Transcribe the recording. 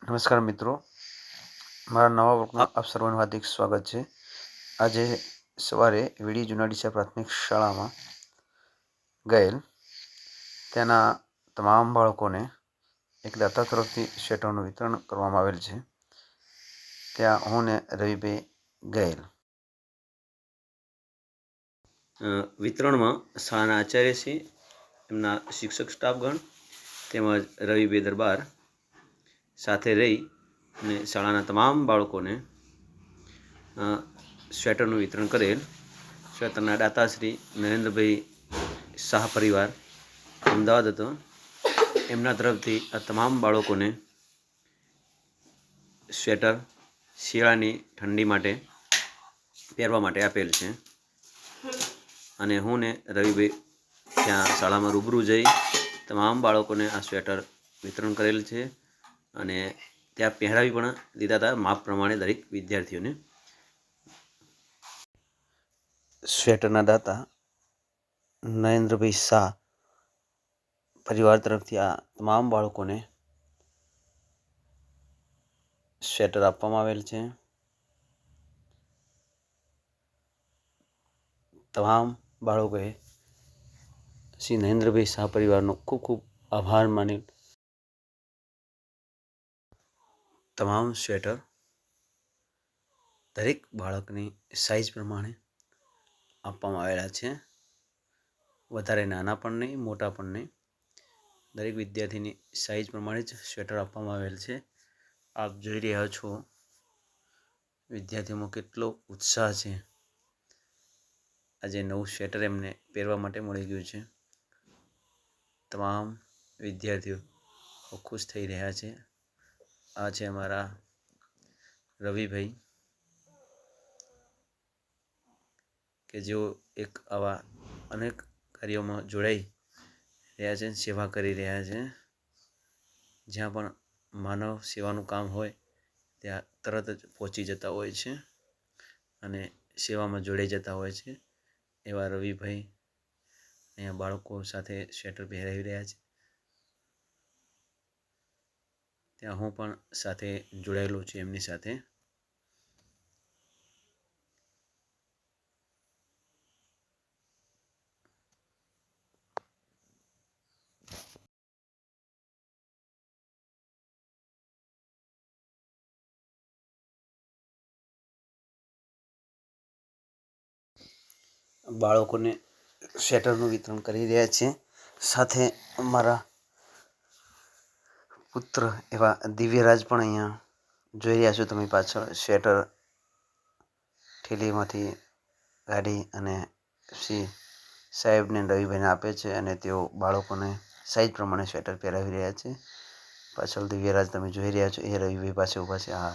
નમસ્કાર મિત્રો, મારા નવા વર્ગમાં આપ સર્વનું હાર્દિક સ્વાગત છે। આજે સવારે વીડી જુનાડીસા પ્રાથમિક શાળામાં ગયેલ ત્યાંના તમામ બાળકોને એક દાતા તરફથી સ્વેટરનું વિતરણ કરવામાં આવેલ છે। ત્યાં હું ને રવિભાઈ ગયેલ। વિતરણમાં શાળાના આચાર્યશ્રી, એમના શિક્ષક સ્ટાફગણ તેમજ રવિભાઈ દરબાર સાથે રહી અને શાળાના તમામ બાળકોને સ્વેટરનું વિતરણ કરેલ। સ્વેટરના દાતાશ્રી નરેન્દ્રભાઈ શાહ પરિવાર અમદાવાદ હતો, એમના તરફથી આ તમામ બાળકોને સ્વેટર શિયાળાની ઠંડી માટે પહેરવા માટે આપેલ છે। અને હું ને રવિભાઈ ત્યાં શાળામાં રૂબરૂ જઈ તમામ બાળકોને આ સ્વેટર વિતરણ કરેલ છે અને ત્યાં પહેરાવી પણ દીધા હતા માપ પ્રમાણે દરેક વિદ્યાર્થીઓને। સ્વેટરના દાતા નરેન્દ્રભાઈ શાહ પરિવાર તરફથી આ તમામ બાળકોને સ્વેટર આપવામાં આવેલ છે। તમામ બાળકોએ શ્રી નરેન્દ્રભાઈ શાહ પરિવારનો ખૂબ ખૂબ આભાર માની તમામ સ્વેટર દરેક બાળકની સાઇઝ પ્રમાણે આપવામાં આવેલા છે। વધારે નાના પણ નહીં, મોટા પણ નહીં, દરેક વિદ્યાર્થીની સાઇઝ પ્રમાણે જ સ્વેટર આપવામાં આવેલ છે। આપ જોઈ રહ્યા છો વિદ્યાર્થીઓમાં કેટલો ઉત્સાહ છે। આજે નવું સ્વેટર એમને પહેરવા માટે મળી ગયું છે। તમામ વિદ્યાર્થીઓ ખુશ થઈ રહ્યા છે। આ છે અમારા રવિભાઈ કે જેઓ એક આવા અનેક કાર્યોમાં જોડાઈ રહ્યા છે, સેવા કરી રહ્યા છે। જ્યાં પણ માનવ સેવાનું કામ હોય ત્યાં તરત જ પહોંચી જતા હોય છે અને સેવામાં જોડાઈ જતા હોય છે। એવા રવિભાઈ અહીંયા બાળકો સાથે સ્વેટર પહેરાવી રહ્યા છે। ત્યાં હું પણ સાથે જોડાયેલો છું એમની સાથે। બાળકોને સ્વેટરનું વિતરણ કરી રહ્યા છે। સાથે અમારા પુત્ર એવા દિવ્યરાજ પણ અહીંયા જોઈ રહ્યા છો તમે પાછળ સ્વેટર થેલીમાંથી કાઢી અને શ્રી સાહેબને રવિભાઈને આપે છે અને તેઓ બાળકોને સાઇઝ પ્રમાણે સ્વેટર પહેરાવી રહ્યા છે। પાછળ દિવ્યરાજ તમે જોઈ રહ્યા છો એ રવિભાઈ પાસે ઊભા છે। આ